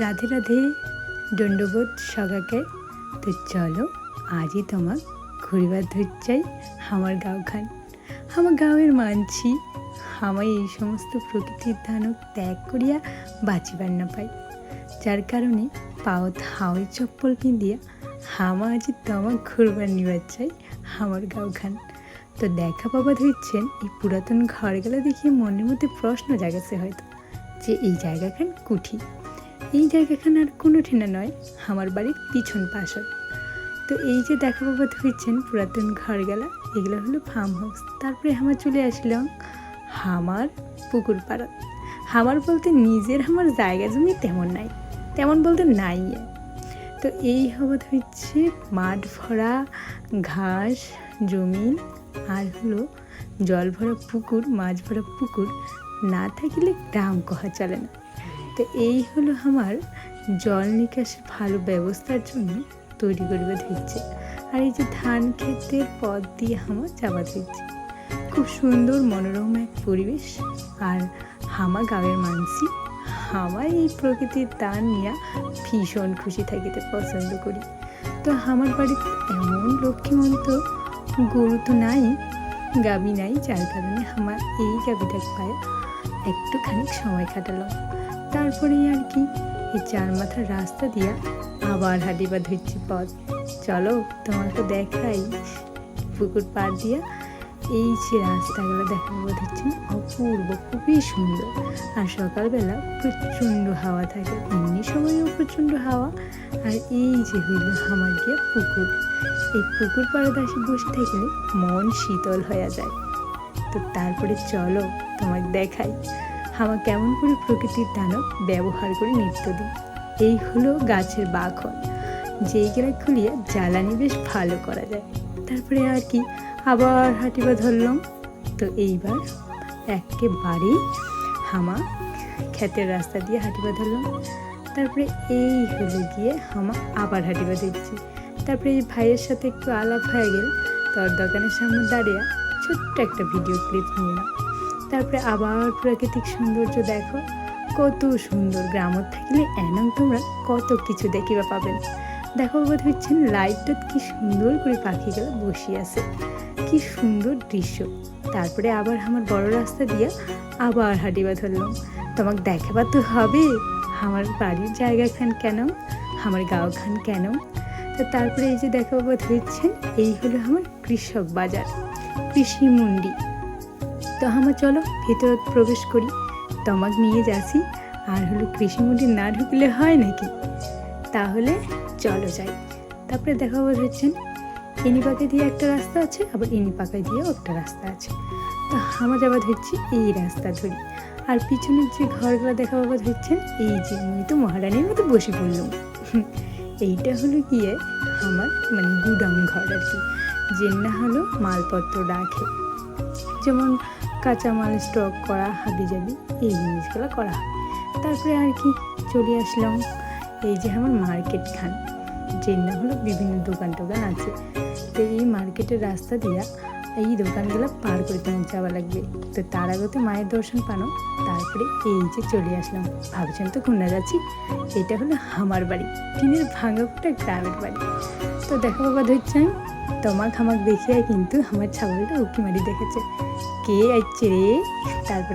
রাধে রাধে, দণ্ডবোধ সগাকে। তো চলো আজি তোমাক ঘুরিবার ধরছাই আমার গাঁওখান। আমার গাঁয়ের মানছি আমায় এই সমস্ত প্রকৃতির ধানক ত্যাগ করিয়া বাঁচিবার না পাই, যার কারণে পাওত হাওয়াই চপ্পল পিঁধিয়া হামা আজি তোমাক ঘুরবার নিবার চাই আমার গাঁওখান। তো দেখা পাবা ধরছেন এই পুরাতন ঘরগুলো দেখিয়ে মনের মধ্যে প্রশ্ন জাগাছে হয়তো যে এই জায়গাখান কুঠি। এই জায়গাখান আর কোনো ঠিনা নয়, আমার বাড়ির পিছন পাশে। তো এই যে দেখা পাবা ধরছেন পুরাতন ঘরগুলা, এগুলো হলো ফার্ম হাউস। তারপরে আমার চলে আসলাম আমার পুকুর পাড়া। আমার বলতে নিজের আমার জায়গা জমি তেমন নাই, তেমন বলতে নাই। তো এই হওয়া হচ্ছে মাঠ ভরা ঘাস জমি আর হলো জল ভরা পুকুর, মাছ ভরা পুকুর না থাকলে গ্রাম কহা চলে না। তো এই হলো আমার জল নিকাশের ভালো ব্যবস্থার জন্য তৈরি করবে ধরছে। আর এই যে ধান ক্ষেতের পথ দিয়ে আমার যাওয়া ধরছে, খুব সুন্দর মনোরম এক পরিবেশ। আর হামা গাঁয়ের মানসি আমার এই প্রকৃতির দান নিয়ে ভীষণ খুশি থাকিতে পছন্দ করি। তো আমার বাড়িতে এমন লক্ষ্মীমন্ত গরু তো নাই, গাবি নাই, যার কারণে আমার এই গাবিটা পায়ে একটুখানি সময় কাটালাম। তারপরে আর কি এই চার মাথার রাস্তা দিয়া আবার হাঁটিবা ধরছি পথ। চলো তোমাকে দেখাই পুকুর পাড় দিয়া এই যে রাস্তাগুলো দেখাবো ধরছেন, অপূর্ব, খুবই সুন্দর। আর সকালবেলা প্রচণ্ড হাওয়া থাকে, এমনি সময়ও প্রচণ্ড হাওয়া। আর এই যে হইল আমার গিয়ে পুকুর, এই পুকুর পাড়ে এসে বসে থাকলে মন শীতল হয়ে যায়। তো তারপরে চলো তোমাকে দেখাই হামা কেমন করে প্রকৃতির দানব ব্যবহার করে নৃত্য দিই। এই হলো গাছের বাখন, যেইগুলা খুলিয়া জ্বালানি বেশ ভালো করা যায়। তারপরে আর কি আবার হাঁটিবা ধরলাম। তো এইবার একেবারেই হামা ক্ষেতের রাস্তা দিয়ে হাঁটিবা ধরলাম। তারপরে এই হলো গিয়ে হামা আবার হাঁটিবা দিচ্ছি। তারপরে এই ভাইয়ের সাথে একটু আলাপ হয়ে গেল, তোর দোকানের সামনে দাঁড়িয়ে ছোট্ট একটা ভিডিও ক্লিপ নিলাম। তারপরে আবার প্রাকৃতিক সৌন্দর্য দেখো, কত সুন্দর। গ্রামত থাকলে এনাম তোমরা কত কিছু দেখিবা পাবেন। দেখো বাবা হচ্ছেন লাইটটা কি সুন্দর করে পাখিগুলো বসে আছে, কি সুন্দর দৃশ্য। তারপরে আবার আমার বড় রাস্তা দিয়া আবার হাঁটিবা ধরলাম। তোমাকে দেখাবার তো হবে আমার বাড়ির জায়গাখান কেন, আমার গাঁওখান কেন। তো তারপরে এই যে দেখা বাবা ধরছেন এই হলো আমার কৃষক বাজার, কৃষি মন্ডি। তো আমার চলো ভেতরে প্রবেশ করি, তোমাকে নিয়ে যাচ্ছি। আর হলো কৃষি মন্ডি না ঢুকলে হয় নাকি, তাহলে চলো যাই। তারপরে দেখা হচ্ছেন এনিপাকা দিয়ে একটা রাস্তা আছে, আবার এনিপাকা দিয়েও একটা রাস্তা আছে। তো আমার যাওয়া ধরছি এই রাস্তা ধরি। আর পিছনের যে ঘরগুলো দেখা বাবা ধরছেন, এই যে আমি তো মহারানীর মতো বসে পড়লাম। এইটা হলো গিয়ে আমার মানে গুডাউন ঘর আর কি, যে না হলো মালপত্র রাখে, যেমন কাঁচামাল স্টক করা, হাবি জাবি এই জিনিসগুলো করা হয়। তারপরে আর কি চলে আসলাম এই যে আমার মার্কেট খান, যে না হলো বিভিন্ন দোকান টোকান আছে। তো এই মার্কেটের রাস্তা দিয়া এই দোকানগুলো পার করে তোমার যাওয়া লাগবে। তো তার আগতে মায়ের দর্শন পানো। তারপরে এই যে চলে আসলাম, ভাবছেন তো কোনটা যাচ্ছি, এটা হলো আমার বাড়ি, টিনের ভাঙা ফুটা গ্রামের বাড়ি। তো দেখো বাবা ধরছেন তোমাকে আমাকে দেখিয়ে কিন্তু আমার ছাগলটা উকি মারি দেখেছে, কে আসছে রে। তারপরে